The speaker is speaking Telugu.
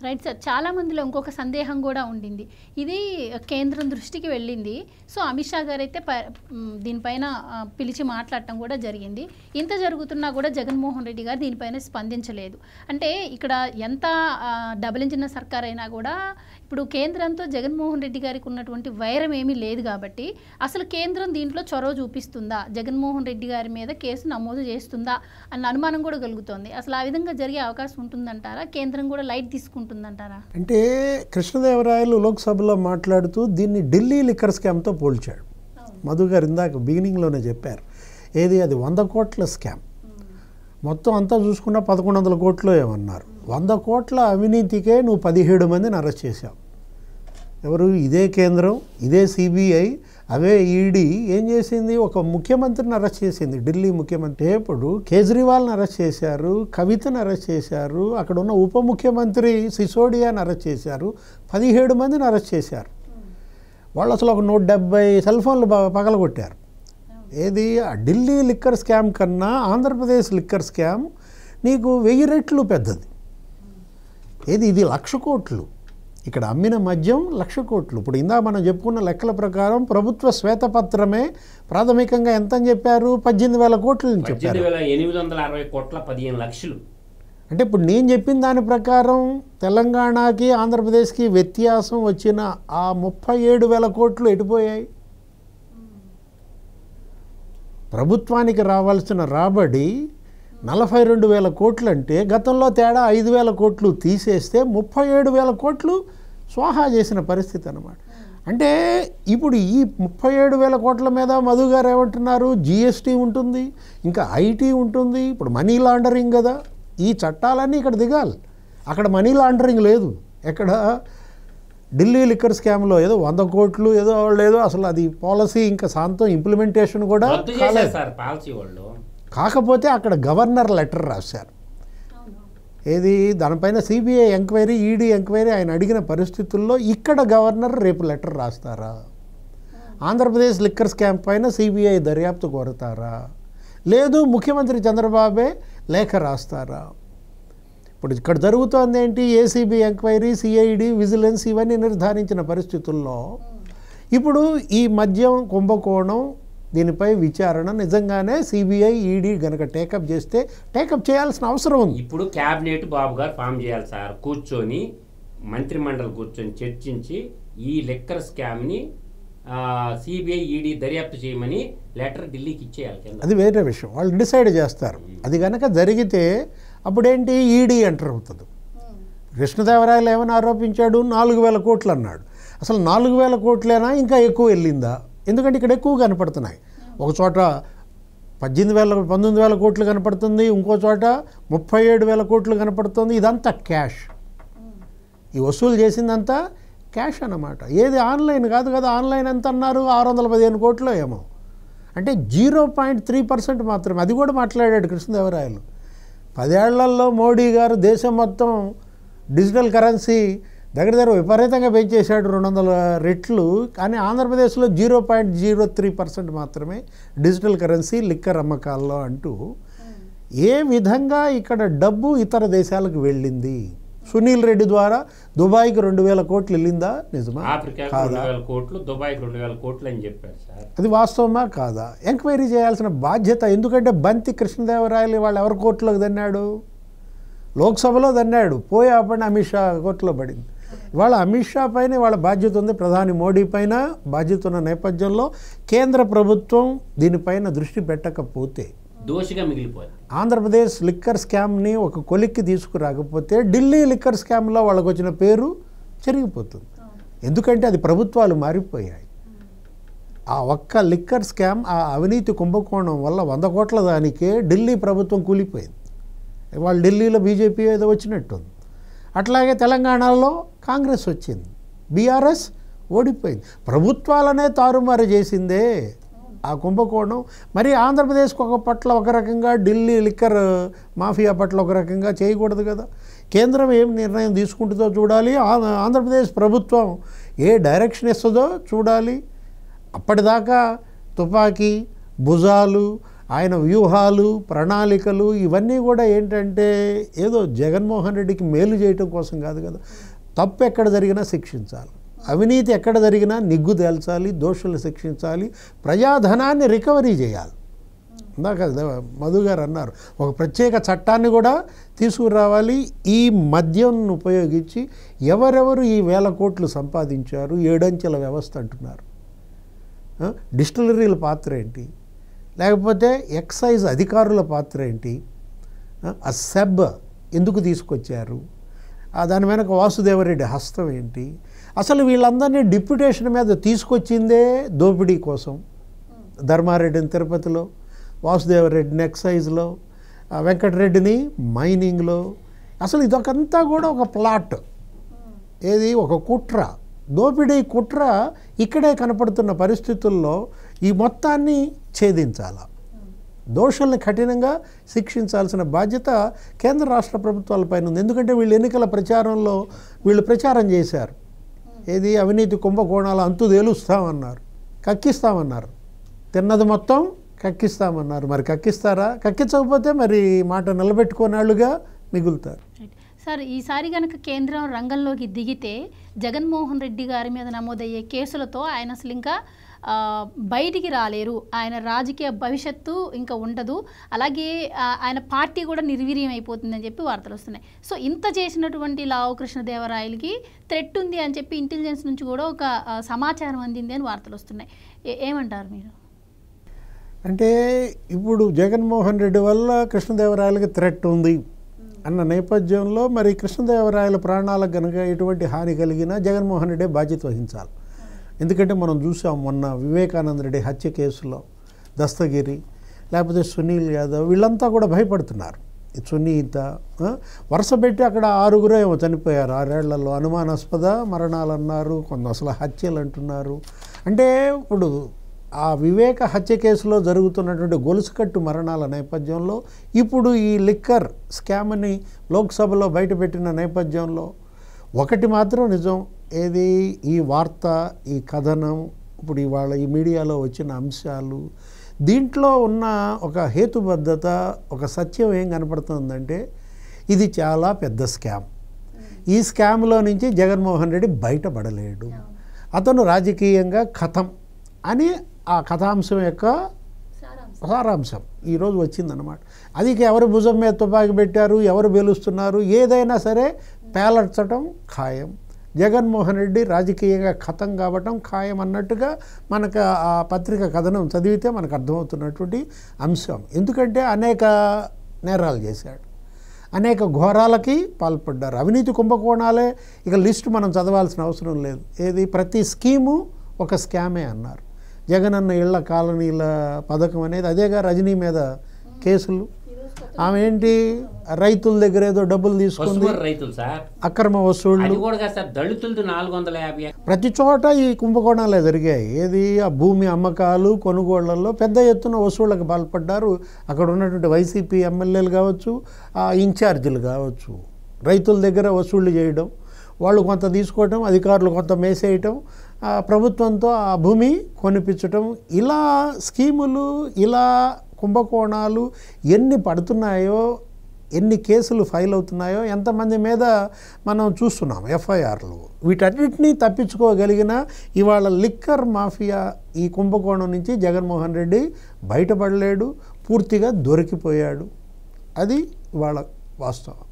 Right sir. చాలా మందిలో ఇంకొక సందేహం కూడా ఉండింది. ఇది కేంద్రం దృష్టికి వెళ్ళింది. సో అమిత్ షా గారు అయితే దీనిపైన పిలిచి మాట్లాడటం కూడా జరిగింది. ఇంత జరుగుతున్నా కూడా జగన్మోహన్ రెడ్డి గారు దీనిపైన స్పందించలేదు. అంటే ఇక్కడ ఎంత డబుల్ ఇంజిన్ సర్కార్ అయినా కూడా ఇప్పుడు కేంద్రంతో జగన్మోహన్ రెడ్డి గారికి ఉన్నటువంటి వైరం ఏమీ లేదు కాబట్టి అసలు కేంద్రం దీంట్లో చొరవ చూపిస్తుందా, జగన్మోహన్ రెడ్డి గారి మీద కేసు నమోదు చేస్తుందా అన్న అనుమానం కూడా కలుగుతోంది. అసలు ఆ విధంగా జరిగే అవకాశం ఉంటుందంటారా? కేంద్రం కూడా లైట్ తీసుకుంటుందంటారా? అంటే కృష్ణదేవరాయలు లోక్సభలో మాట్లాడుతూ దీన్ని ఢిల్లీ లిక్కర్ స్కామ్తో పోల్చాడు. మధు గారు ఇందాక బిగినింగ్లోనే చెప్పారు. ఏది అది 100 కోట్ల స్కామ్. మొత్తం అంతా చూసుకున్నా 1100 కోట్లు ఏమన్నారు. 100 కోట్ల అవినీతికే నువ్వు 17 మందిని అరెస్ట్ చేశావు. ఎవరు? ఇదే కేంద్రం, ఇదే సిబిఐ, అవే ఈడీ ఏం చేసింది? ఒక ముఖ్యమంత్రిని అరెస్ట్ చేసింది, ఢిల్లీ ముఖ్యమంత్రి. ఇప్పుడు కేజ్రీవాల్ని అరెస్ట్ చేశారు, కవితను అరెస్ట్ చేశారు, అక్కడ ఉన్న ఉప ముఖ్యమంత్రి సిసోడియాని అరెస్ట్ చేశారు, 17 మందిని అరెస్ట్ చేశారు. వాళ్ళు అసలు ఒక 170 సెల్ ఫోన్లు పగలగొట్టారు. ఏది? ఢిల్లీ లిక్కర్ స్కామ్ కన్నా ఆంధ్రప్రదేశ్ లిక్కర్ స్కామ్ నీకు 1000 రెట్లు పెద్దది. ఏది? ఇది 1,00,000 కోట్లు. ఇక్కడ అమ్మిన మద్యం 1,00,000 కోట్లు. ఇప్పుడు ఇందా మనం చెప్పుకున్న లెక్కల ప్రకారం ప్రభుత్వ శ్వేతపత్రమే ప్రాథమికంగా ఎంత అని చెప్పారు? 18,000 కోట్లు అని చెప్పారు. 18,860 కోట్ల 15 లక్షలు. అంటే ఇప్పుడు నేను చెప్పిన దాని ప్రకారం తెలంగాణకి ఆంధ్రప్రదేశ్కి వ్యత్యాసం వచ్చిన ఆ 37,000 కోట్లు ఎటుపోయాయి? ప్రభుత్వానికి రావాల్సిన రాబడి 42,000 కోట్లు అంటే గతంలో తేడా 5,000 కోట్లు తీసేస్తే 37,000 కోట్లు స్వాహా చేసిన పరిస్థితి అన్నమాట. అంటే ఇప్పుడు ఈ 37,000 కోట్ల మీద మధు గారు ఏమంటున్నారు? జిఎస్టీ ఉంటుంది, ఇంకా ఐటీ ఉంటుంది. ఇప్పుడు మనీ లాండరింగ్ కదా, ఈ చట్టాలన్నీ ఇక్కడ దిగాలి. అక్కడ మనీ లాండరింగ్ లేదు. ఎక్కడ? ఢిల్లీ లిక్కర్ స్కామ్లో ఏదో 100 కోట్లు ఏదో లేదో అసలు అది పాలసీ ఇంకా శాంతం ఇంప్లిమెంటేషన్ కూడా కాలేదు. కాకపోతే అక్కడ గవర్నర్ లెటర్ రాశారు. ఏది? దానిపైన సిబిఐ ఎంక్వైరీ, ఈడీ ఎంక్వైరీ ఆయన అడిగిన పరిస్థితుల్లో ఇక్కడ గవర్నర్ రేపు లెటర్ రాస్తారా? ఆంధ్రప్రదేశ్ లిక్కర్ స్కామ్ పైన సిబిఐ దర్యాప్తు కోరతారా? లేదు ముఖ్యమంత్రి చంద్రబాబే లేఖ రాస్తారా? ఇప్పుడు ఇక్కడ జరుగుతోంది ఏంటి? ఏసీబీ ఎంక్వైరీ, సిఐడి, విజిలెన్స్ ఇవన్నీ నిర్ధారించిన పరిస్థితుల్లో ఇప్పుడు ఈ మద్యం కుంభకోణం దీనిపై విచారణ నిజంగానే సిబిఐ, ఈడీ గనక టేకప్ చేస్తే టేకప్ చేయాల్సిన అవసరం ఉంది. ఇప్పుడు క్యాబినెట్ బాబు గారు ఫామ్ చేయాలి సార్. కూర్చొని మంత్రిమండలి కూర్చొని చర్చించి ఈ లిక్కర్ స్కామ్ని సిబిఐ, ఈడీ దర్యాప్తు చేయమని లెటర్ ఢిల్లీకి ఇచ్చేయాలి. అది వేరే విషయం, వాళ్ళు డిసైడ్ చేస్తారు. అది కనుక జరిగితే అప్పుడేంటి? ఈడీ ఎంటర్ అవుతుంది. కృష్ణదేవరాయలు ఏమని ఆరోపించాడు? 4,000 కోట్లు అన్నాడు. అసలు 4,000 కోట్లేనా ఇంకా ఎక్కువ వెళ్ళిందా? ఎందుకంటే ఇక్కడ ఎక్కువ కనపడుతున్నాయి. ఒక చోట 19,000 కోట్లు కనపడుతుంది, ఇంకో చోట 37,000 కోట్లు కనపడుతుంది. ఇదంతా క్యాష్. ఈ వసూలు చేసిందంతా క్యాష్ అన్నమాట. ఏది? ఆన్లైన్ కాదు కదా. ఆన్లైన్ ఎంత అన్నారు? 615 కోట్లు ఏమో. అంటే 0.3% మాత్రమే. అది కూడా మాట్లాడాడు కృష్ణదేవరాయలు. 10 ఏళ్లలో మోడీ గారు దేశం మొత్తం డిజిటల్ కరెన్సీ దగ్గర విపరీతంగా పెంచేశాడు, 200 రెట్లు. కానీ ఆంధ్రప్రదేశ్లో 0.03% మాత్రమే డిజిటల్ కరెన్సీ లిక్కర్ అమ్మకాల్లో అంటూ ఏ విధంగా ఇక్కడ డబ్బు ఇతర దేశాలకు వెళ్ళింది? సునీల్ రెడ్డి ద్వారా దుబాయ్కి 2,000 కోట్లు వెళ్ళిందా? నిజమా కాదా? దుబాయ్కి 2,000 కోట్లు అని చెప్పారు సార్. అది వాస్తవమా కాదా? ఎంక్వైరీ చేయాల్సిన బాధ్యత. ఎందుకంటే బంతి కృష్ణదేవరాయలు వాళ్ళు ఎవరి కోర్టులోకి దన్నాడు? లోక్సభలో దన్నాడు. పోయి అప్పుడు అమిత్ షా కోర్టులో పడింది. ఇవాళ అమిత్ షా పైన వాళ్ళ బాధ్యత ఉంది, ప్రధాని మోడీ పైన బాధ్యత ఉన్న నేపథ్యంలో కేంద్ర ప్రభుత్వం దీనిపైన దృష్టి పెట్టకపోతే దోషిగా మిగిలిపోయింది. ఆంధ్రప్రదేశ్ లిక్కర్ స్కామ్ని ఒక కొలిక్కి తీసుకురాకపోతే ఢిల్లీ లిక్కర్ స్కామ్లో వాళ్ళకు వచ్చిన పేరు చెరిగిపోతుంది. ఎందుకంటే అది ప్రభుత్వాలు మారిపోయాయి. ఆ ఒక్క లిక్కర్ స్కామ్, ఆ అవినీతి కుంభకోణం వల్ల 100 కోట్ల దానికే ఢిల్లీ ప్రభుత్వం కూలిపోయింది. వాళ్ళు ఢిల్లీలో బీజేపీ ఏదో వచ్చినట్టుంది. అట్లాగే తెలంగాణలో కాంగ్రెస్ వచ్చింది, బీఆర్ఎస్ ఓడిపోయింది. ప్రభుత్వాలనే తారుమారు చేసిందే ఆ కుంభకోణం. మరి ఆంధ్రప్రదేశ్కి ఒక పట్ల ఒక రకంగా, ఢిల్లీ లిక్కర్ మాఫియా పట్ల ఒక రకంగా చేయకూడదు కదా. కేంద్రం ఏం నిర్ణయం తీసుకుంటుందో చూడాలి, ఆంధ్రప్రదేశ్ ప్రభుత్వం ఏ డైరెక్షన్ ఇస్తుందో చూడాలి. అప్పటిదాకా తుపాకీ, భుజాలు, ఆయన వ్యూహాలు, ప్రణాళికలు ఇవన్నీ కూడా ఏంటంటే ఏదో జగన్మోహన్ రెడ్డికి మేలు చేయటం కోసం కాదు కదా. తప్పు ఎక్కడ జరిగినా శిక్షించాలి, అవినీతి ఎక్కడ జరిగినా నిగ్గు తేల్చాలి, దోషులను శిక్షించాలి, ప్రజాధనాన్ని రికవరీ చేయాలి. ఇందాక మధు గారు అన్నారు, ఒక ప్రత్యేక చట్టాన్ని కూడా తీసుకురావాలి. ఈ మద్యం ఉపయోగించి ఎవరెవరు ఈ 1000 కోట్లు సంపాదించారు, 7 అంచెల వ్యవస్థ అంటున్నారు. డిస్టిలరీల పాత్ర ఏంటి, లేకపోతే ఎక్సైజ్ అధికారుల పాత్ర ఏంటి, ఆ సెబ్ ఎందుకు తీసుకొచ్చారు, దాని వెనక వాసుదేవరెడ్డి హస్తం ఏంటి, అసలు వీళ్ళందరినీ డిప్యుటేషన్ మీద తీసుకొచ్చిందే దోపిడీ కోసం. ధర్మారెడ్డిని తిరుపతిలో, వాసుదేవరెడ్డిని ఎక్సైజ్లో, వెంకటరెడ్డిని మైనింగ్లో. అసలు ఇదొకంతా కూడా ఒక ప్లాట్, ఏది ఒక కుట్ర, దోపిడీ కుట్ర ఇక్కడే కనపడుతున్న పరిస్థితుల్లో ఈ మొత్తాన్ని ఛేదించాల, దోషుల్ని కఠినంగా శిక్షించాల్సిన బాధ్యత కేంద్ర రాష్ట్ర ప్రభుత్వాలపైన ఉంది. ఎందుకంటే వీళ్ళు ఎన్నికల ప్రచారంలో వీళ్ళు ప్రచారం చేశారు, ఏది అవినీతి కుంభకోణాలు అంతు తేలుస్తామన్నారు, కక్కిస్తామన్నారు, తిన్నది మొత్తం కక్కిస్తామన్నారు. మరి కక్కిస్తారా? కక్కించకపోతే మరి మాట నిలబెట్టుకోనాళ్ళుగా మిగులుతారు. సార్, ఈసారి కనుక కేంద్రం రంగంలోకి దిగితే జగన్మోహన్ రెడ్డి గారి మీద నమోదయ్యే కేసులతో ఆయన అసలు ఇంకా బయటికి రాలేరు, ఆయన రాజకీయ భవిష్యత్తు ఇంకా ఉండదు, అలాగే ఆయన పార్టీ కూడా నిర్వీర్యం అయిపోతుందని చెప్పి వార్తలు వస్తున్నాయి. సో ఇంత చేసినటువంటి లావు కృష్ణదేవరాయలకి థ్రెట్ ఉంది అని చెప్పి ఇంటెలిజెన్స్ నుంచి కూడా ఒక సమాచారం అందింది అని వార్తలు వస్తున్నాయి. ఏమంటారు మీరు? అంటే ఇప్పుడు జగన్మోహన్ రెడ్డి వల్ల కృష్ణదేవరాయలకి థ్రెట్ ఉంది అన్న నేపథ్యంలో మరి కృష్ణదేవరాయల ప్రాణాలకు కనుక ఎటువంటి హాని కలిగినా జగన్మోహన్ రెడ్డి బాధ్యత వహించాలి. ఎందుకంటే మనం చూసాం మొన్న వివేకానంద రెడ్డి హత్య కేసులో దస్తగిరి, లేకపోతే సునీల్ యాదవ్, వీళ్ళంతా కూడా భయపడుతున్నారు. సునీత వరుస పెట్టి అక్కడ 6 ఏమో చనిపోయారు 6 ఏళ్లలో, అనుమానాస్పద మరణాలు అన్నారు, కొంత అసలు హత్యలు అంటున్నారు. అంటే ఇప్పుడు ఆ వివేక హత్య కేసులో జరుగుతున్నటువంటి గొలుసుకట్టు మరణాల నేపథ్యంలో ఇప్పుడు ఈ లిక్కర్ స్కామ్ని లోక్సభలో బయటపెట్టిన నేపథ్యంలో ఒకటి మాత్రం నిజం, ఏది ఈ వార్త, ఈ కథనం, ఇప్పుడు ఇవాళ ఈ మీడియాలో వచ్చిన అంశాలు, దీంట్లో ఉన్న ఒక హేతుబద్ధత, ఒక సత్యం ఏం కనపడుతుందంటే ఇది చాలా పెద్ద స్కామ్. ఈ స్కామ్లో నుంచి జగన్మోహన్ రెడ్డి బయటపడలేడు, అతను రాజకీయంగా ఖతం అని ఆ కథాంశం యొక్క సారాంశం ఈరోజు వచ్చిందన్నమాట. అది ఎవరు భుజం మీద తుపాకి పెట్టారు, ఎవరు గెలుస్తున్నారు, ఏదైనా సరే పేలర్చడం ఖాయం. జగన్మోహన్ రెడ్డి రాజకీయంగా ఖతం కావటం ఖాయం అన్నట్టుగా మనకు ఆ పత్రిక కథనం చదివితే మనకు అర్థమవుతున్నటువంటి అంశం. ఎందుకంటే అనేక నేరాలు చేశాడు, అనేక ఘోరాలకి పాల్పడ్డారు, అవినీతి కుంభకోణాలే ఇక లిస్టు మనం చదవాల్సిన అవసరం లేదు. ఏది ప్రతి స్కీము ఒక స్కామే అన్నారు. జగనన్న ఇళ్ల కాలనీల పథకం అనేది అదేగా. రజనీ మీద కేసులు, ఆమె ఏంటి రైతుల దగ్గర ఏదో డబ్బులు తీసుకుంది, అక్రమ వసూళ్లు, ప్రతి చోట ఈ కుంభకోణాలే జరిగాయి. ఏది ఆ భూమి అమ్మకాలు కొనుగోళ్లలో పెద్ద ఎత్తున వసూళ్లకు పాల్పడ్డారు. అక్కడ ఉన్నటువంటి వైసీపీ ఎమ్మెల్యేలు కావచ్చు, ఆ ఇన్ఛార్జీలు కావచ్చు, రైతుల దగ్గర వసూళ్లు చేయడం, వాళ్ళు కొంత తీసుకోవటం, అధికారులు కొంత మేసేయటం, ప్రభుత్వంతో ఆ భూమి కొనిపించటం, ఇలా స్కీములు, ఇలా కుంభకోణాలు ఎన్ని పడుతున్నాయో, ఎన్ని కేసులు ఫైల్ అవుతున్నాయో, ఎంతమంది మీద మనం చూస్తున్నాం ఎఫ్ఐఆర్లు. వీటన్నిటినీ తప్పించుకోగలిగిన ఇవాళ లిక్కర్ మాఫియా ఈ కుంభకోణం నుంచి జగన్మోహన్ రెడ్డి బయటపడలేడు, పూర్తిగా దొరికిపోయాడు. అది ఇవాళ వాస్తవం.